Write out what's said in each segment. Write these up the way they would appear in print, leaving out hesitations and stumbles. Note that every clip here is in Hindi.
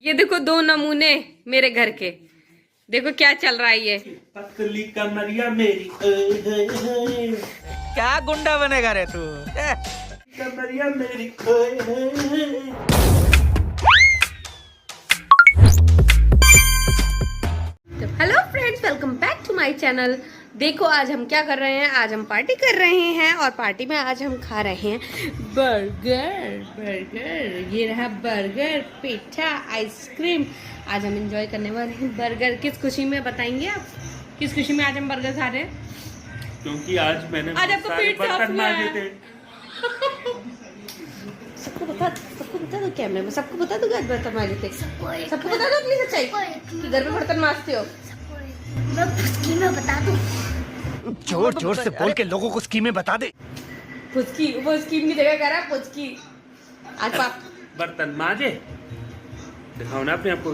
ये देखो दो नमूने मेरे घर के। देखो क्या चल रहा है ये। पतली कमरिया मेरी क्या गुंडा बनेगा रे तू। कमरिया मेरी hello friends, welcome back to my channel. देखो आज हम क्या कर रहे हैं। आज हम पार्टी कर रहे हैं और पार्टी में आज हम खा रहे हैं बर्गर। ये रहा बर्गर, पिज्जा, आइसक्रीम। आज हम एंजॉय करने वाले हैं बर्गर। किस खुशी में बताएंगे आप? किस खुशी में आज हम बर्गर खा रहे हैं? क्योंकि आज मैंने आज आपको पेट साफ बर्तन हुआ मांजे है। थे। सबको बता दो कैमरे में। सबको बता दो आज बर्तन मांजे थे। सबको बता दो अपनी सच्चाई कि घर में बर्तन मांजते हो। मैं स्कीमें बता दूं। जोर जोर से बोल के लोगों को स्कीमें बता दे। पुचकी, वो स्कीम की जगह कह रहा है पुचकी। आज पाप बर्तन मांजे, दिखाओ ना अपने आपको।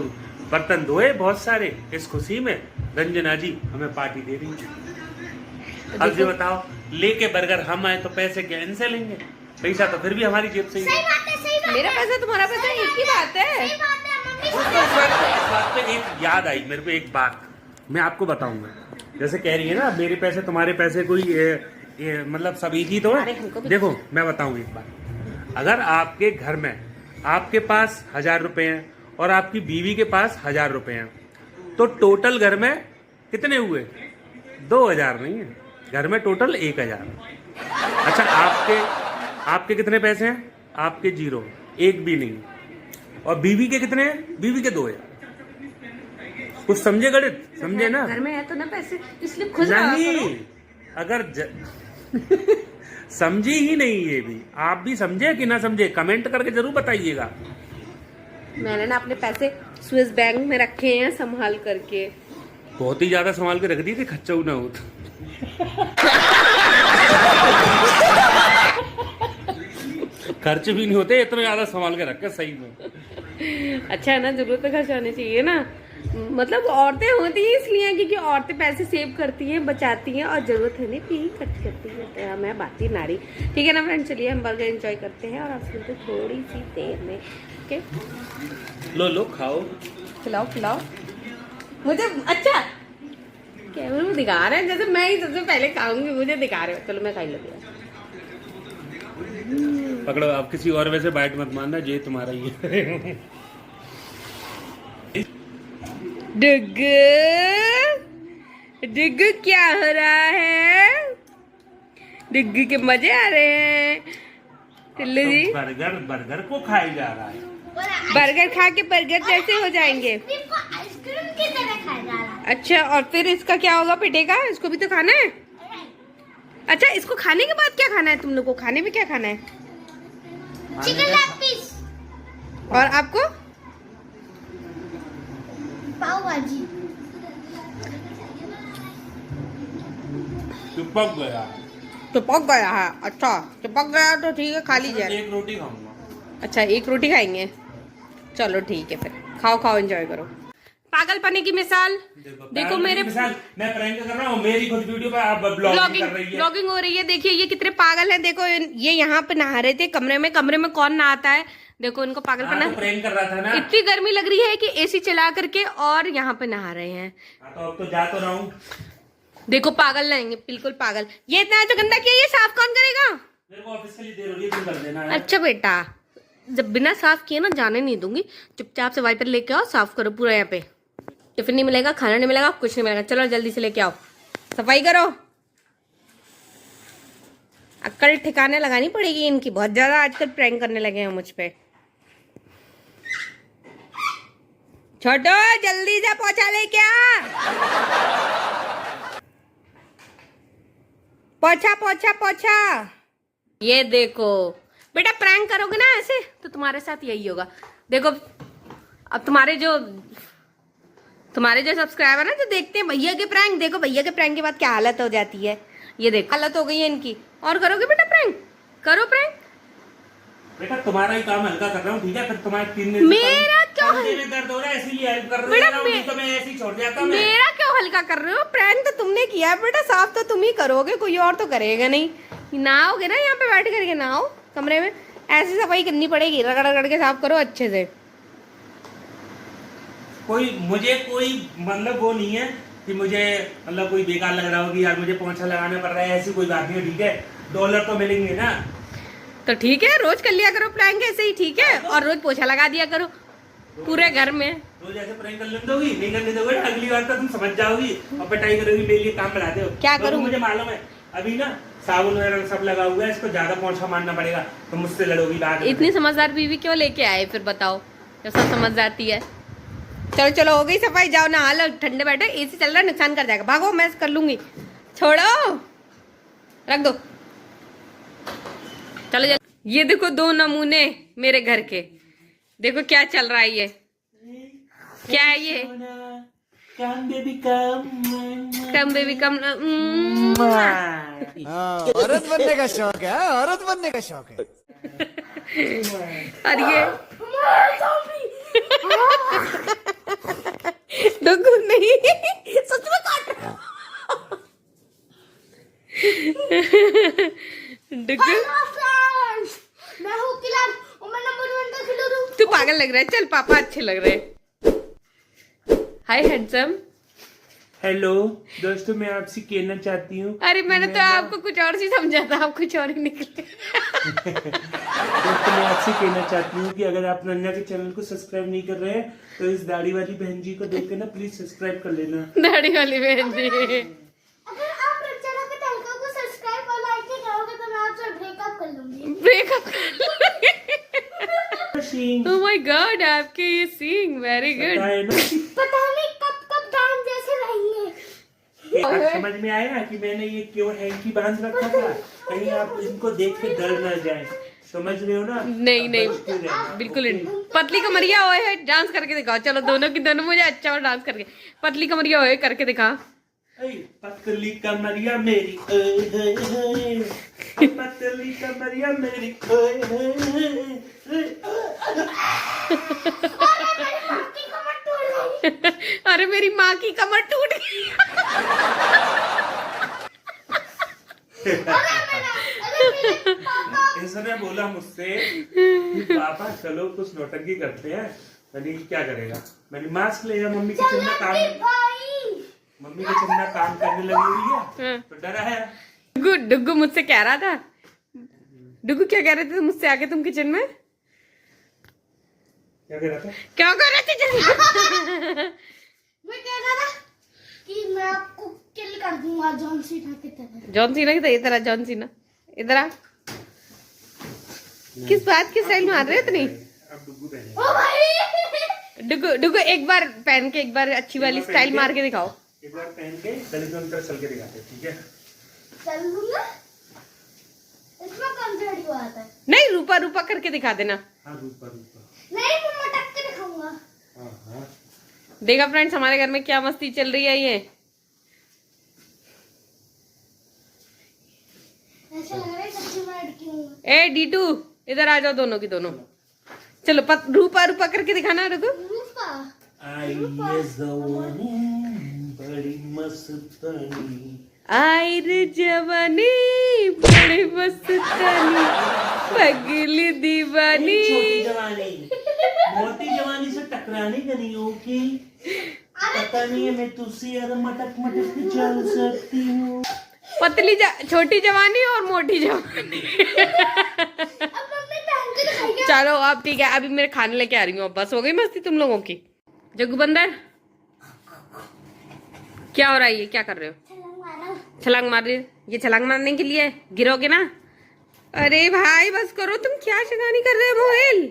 बर्तन धोए बहुत सारे। इस खुशी में रंजना जी हमें पार्टी दे रही है। अब ये बताओ, लेके बर्गर हम आए तो पैसे क्या इनसे लेंगे? पैसा तो फिर भी हमारी जेब से ही सही है। बात है, सही बात मेरा पैसा तुम्हारा पैसा एक ही बात है। सही बात है मम्मी। इस बात पे एक याद आई मेरे को। एक बात मैं आपको बताऊंगा। जैसे कह रही है ना, मेरे पैसे तुम्हारे पैसे कोई मतलब सब एक ही तो अरे है। हमको भी देखो मैं बताऊं एक बात। अगर आपके घर में आपके पास 1000 रुपए हैं और आपकी बीवी के पास 1000 रुपए हैं, तो टोटल घर में कितने हुए? 2000 नहीं है, घर में टोटल 1000। अच्छा, आपके कितने पैसे हैं? आपके 0, एक भी नहीं। और बीवी के कितने हैं? बीवी के 2 है। कुछ समझे गणित? समझे ना? घर में है तो ना पैसे, इसलिए खुश रहा नहीं, करो। अगर समझी ही नहीं। ये भी आप भी समझे कि ना समझे, कमेंट करके जरूर बताइएगा। मैंने ना अपने पैसे स्विस बैंक में रखे हैं संभाल करके। बहुत ही ज्यादा संभाल के रख दिए थे, खच्चा ना हो तो। खर्च भी नहीं होते, इतना ज्यादा संभाल के रखे सही में। अच्छा है ना, जरूरत पे खर्च होने चाहिए ना। मतलब औरतें होती हैं इसलिए क्योंकि औरतें पैसे सेव करती हैं, बचाती हैं और जरूरत होने पे ही खर्च करती हैं। तो मैं बाती नारी। ठीक है ना फ्रेंड, चलिए हम बर्गर एंजॉय करते हैं और आपसे मिलते हैं थोड़ी सी देर में। ओके, लो खाओ। खिलाओ मुझे। अच्छा, कैमरे में दिखा रहे हैं जैसे मैं ही सबसे पहले खाऊंगी। मुझे दिखा रहे हो, चलो मैं खाई लगी। पकड़ो, आप किसी और वैसे बाइट मत मारना, ये तुम्हारा ही है। डिग्गू क्या हो रहा है? डिग्गू के मजे आ रहे हैं। टिल्लू जी बर्गर को खाई जा रहा है। बर्गर खा के बर्गर जैसे हो जाएंगे। आइसक्रीम की तरह खाया जा रहा है। अच्छा, और फिर इसका क्या होगा? पिटेगा? इसको भी तो खाना है। अच्छा, इसको खाने के बाद क्या खाना है? तुम लोग को खाने में क्या खाना है? चिकन लेग पीस, और आपको? पाव भाजी। चिपक गया। चिपक गया है? अच्छा, चिपक गया तो ठीक है, खा लीजिए। एक रोटी खाऊंगा। अच्छा, एक रोटी खाएंगे? चलो ठीक है, फिर खाओ एंजॉय करो। पागलपने की मिसाल देखो मेरे। मैं प्रैंक कर रहा हूँ, मेरी खुद वीडियो पे आप ब्लॉगिंग कर रही है। ब्लॉगिंग हो रही है। देखिए ये कितने पागल हैं। देखो ये यहाँ पे नहा रहे थे कमरे में कौन नहाता है? देखो इनको पागलपना। तो प्रैंक कर रहा था ना। इतनी गर्मी लग रही है कि एसी चला करके और यहाँ पे नहा रहे हैं। तो अब तो जा तो रहा हूँ। देखो पागल रहेंगे, बिल्कुल पागल। ये इतना जो गंदा किया, ये साफ कौन करेगा? मेरे को ऑफिस के लिए देर हो रही है, तुम कर देना है। अच्छा बेटा, जब बिना साफ किए ना जाने नहीं दूंगी। चुपचाप से वाइपर लेके आओ, साफ करो पूरा। यहाँ पे टिफिन नहीं मिलेगा, खाना नहीं मिलेगा, कुछ नहीं मिलेगा। चलो जल्दी से लेके आओ, सफाई करो। अक्ल ठिकाने लगानी पड़ेगी इनकी। बहुत ज्यादा आजकल प्रैंक करने लगे हैं मुझ पे। छोटो जल्दी से पोछा लेके आ। पोछा। ये देखो बेटा, प्रैंक करोगे ना ऐसे तो तुम्हारे साथ यही होगा। देखो अब तुम्हारे जो सब्सक्राइबर ना, जो देखते हैं भैया के प्रैंक, देखो भैया के प्रैंक के बाद क्या हालत हो जाती है। ये देखो हालत हो गई है इनकी। और करोगे बेटा प्रैंक? करो प्रैंक। बेटा तुम्हारा ही काम हल्का कर रहा हूँ, ठीक है? फिर तुम्हारे 3 दिन मेरा क्यों में दर्द हो रहा है, इसलिए हेल्प कर रहा हूँ। नहीं तो मैं ऐसे ही छोड़ जाता हूँ। मेरा क्यों हल्का कर रहे हो? प्रैंक तो तुमने किया है बेटा, साफ तो तुम ही करोगे, कोई और तो करेगा नहीं। नहाओगे ना यहाँ पे बैठ करके, नहाओ कमरे में। ऐसी सफाई करनी पड़ेगी, रगड़ रगड़ के साफ करो अच्छे से। कोई मुझे कोई मतलब वो नहीं है कि मुझे मतलब कोई बेकार लग रहा हो कि यार मुझे पोंछा लगाना पड़ रहा है, ऐसी कोई बात नहीं है। ठीक है, डॉलर तो मिलेंगे ना। तो ठीक है, रोज कर लिया करो प्रैंक ऐसे ही, ठीक है, और रोज पोछा लगा दिया करो पूरे घर में। रोज ऐसे प्रैंक कर लेने दोगी? नहीं करने दोगे, अगली बार तो तुम समझ जाओगी और पिटाई करोगी, मेरे लिए काम बढ़ाते हो। क्या तो करूं? मुझे मालूम है अभी ना साबुन वगैरह सब लगा हुआ है, इसको ज्यादा पोंछा मारना पड़ेगा तो मुझसे लड़ोगी बाद में। इतनी समझदार बीवी क्यों लेके आए फिर बताओ, जो सब समझ जाती है। चलो चलो हो गई सफाई, जाओ नहा लो, ठंडे बैठे, एसी चल रहा है, नुकसान कर जाएगा, भागो मैं कर लूंगी, छोड़ो रख दो। चलो चलो, ये देखो 2 नमूने मेरे घर के, देखो क्या चल रहा है ये, क्या है ये, कम बेबी कम कम बेबी कम। औरत बनने का शौक है, औरत बनने का शौक है। और ये डुगू नहीं, सच में काट रहा हूं। डुगू मैं हूँ खिलाड़ी और मैं नंबर 1 का खिलाड़ी हूँ। तू पागल लग रहा है, चल पापा अच्छे लग रहे हैं। हाय हैंडसम। हेलो दोस्तों, मैं आपसे कहना चाहती हूँ, अरे मैंने तो आपको कुछ और ही समझा था, आप कुछ और ही निकले। दोस्तों मैं आपसे कहना चाहती हूँ कि अगर आप नन्या के चैनल को सब्सक्राइब नहीं कर रहे हैं तो इस दाढ़ी वाली बहन जी को देख के ना प्लीज सब्सक्राइब कर लेना। दाढ़ी वाली बहन जी। अगर आप रचना के तरीका को सब्सक्राइब और लाइक नहीं करोगे तो मैं आपसे ब्रेकअप कर लूंगी। ब्रेकअप ओह माय गॉड, आपके ये सींग वेरी गुड। पता नहीं कब कब डांस जैसे रहेंगे। आप समझ में आया कि मैंने ये क्यों हैंकी बांध रखा था, कहीं आप इनको देख के डर ना जाए, समझ रहे हो ना? नहीं नहीं बिल्कुल नहीं। पतली कमरिया होए है, डांस करके दिखाओ। चलो दोनों की दोनों, मुझे अच्छा और डांस करके। पतली कमरिया होए करके दिखा। पतली कमरिया मेरी ओए होए होए, पतली कमरिया मेरी ओए होए होए। अरे मेरी माँ की कमर टूट गई। इसने बोला मुझसे कि पापा चलो कुछ नौटंकी करते हैं। मैंने क्या करेगा, मैंने मास्क ले जा, मम्मी किचन में काम, मम्मी किचन में काम करने लगी हुई है तो डरा है। डुगू मुझसे कह रहा था, डुगू क्या कह रहे थे मुझसे आके तुम किचन में? क्या कह रहा था? क्या कर रहे थे? मैं कह रहा था कि मैं आपको किल कर दूंगा जॉन सीना की तरह। जॉन सीना की तरह? इधर आ जॉन सीना, इधर आ। किस बात की स्टाइल मार रहे हो इतनी? अब डुगू पहने। ओ भाई डुगू डुगू एक बार पहन के, एक बार अच्छी वाली स्टाइल मार के दिखाओ। एक बार पहन के गली के अंदर चल के दिखाते हैं, ठीक है? चल लूंगा। इसमें कौन सा वीडियो आता है? नहीं, रूपा रूपा करके दिखा देना। हाँ रूपा रूपा। नहीं मैं मटक के दिखाऊंगा। हाँ हाँ देखा फ्रेंड्स, हमारे घर में क्या मस्ती चल रही है ये। ऐसा लग रहा है सच्ची में लड़की हूँ। ए डीटू इधर आ जाओ, दोनों की दोनों। चलो रूपा रूपा करके दिखाना। रुको। रूपा आई ये जवानी बड़ी मस्तानी, आई रे जवानी बड़ी मस्तानी, पगली दीवानी। छोटी जवानी मोटी जवानी से टकराने का नहीं हो कि पता नहीं है, मैं तुझसे यार मटक मटक के चल सकती हूँ। पतली छोटी जवानी और मोटी जवानी। अब मम्मी पहन के दिखाएगी। चलो अब ठीक है, अभी मेरे खाने लेके आ रही हूँ। बस हो गई मस्ती तुम लोगों की। जग्गू बंदर क्या हो रहा है, ये क्या कर रहे हो? छलांग मार रही है। ये छलांग मारने के लिए गिरोगे ना? अरे भाई बस करो, तुम क्या शगानी कर रहे हो मोहिल?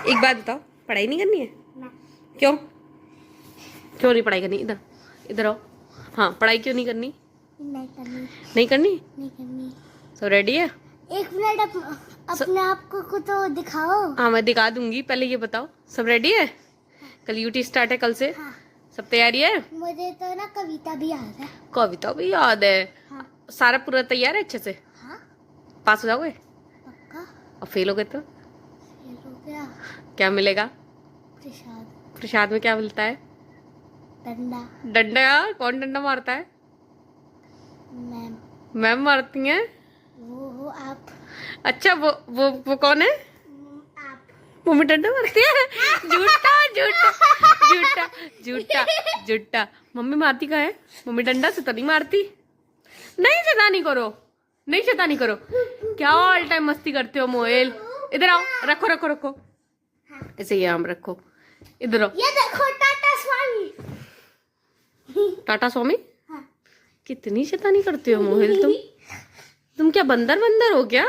एक बात बताओ, पढ़ाई नहीं करनी है? क्यों क्यों नहीं पढ़ाई करनी? इधर इधर आओ। हाँ, पढ़ाई क्यों नहीं करनी? नहीं करनी। नहीं करनी? नहीं करनी। सब रेडी है? एक मिनट अपने आप को तो दिखाओ। हाँ मैं दिखा दूंगी, पहले ये बताओ सब रेडी है? कल यूटी स्टार्ट है, कल से हाँ। सब तैयारी है? मुझे तो ना कविता भी याद है। कविता भी याद है? हाँ। सारा पूरा तैयार है अच्छे से? हाँ पास हो जाओगे? पक्का। और फेल हो गए तो फेल हो गया। क्या मिलेगा? प्रसाद। प्रसाद में क्या मिलता है? डंडा। डंडा? कौन डंडा मारता है? मैम। मैम मारती हैं? वो आप। अच्छा वो कौन है? आप। मम्मी डंडा मारती है? झूठा झूठा झूठा झूठा झूठा। मम्मी मारती का है? मम्मी डंडा से तो नहीं मारती। नहीं शैतानी करो, नहीं शैतानी करो। क्या ऑल टाइम मस्ती करते हो मोएल? इधर आओ, रखो रखो रखो, ऐसे ये आम रखो, इधर आओ। ये देखो टाटा स्वामी। टाटा स्वामी। कितनी शैतानी करते हो मोहिल तुम क्या बंदर बंदर हो क्या?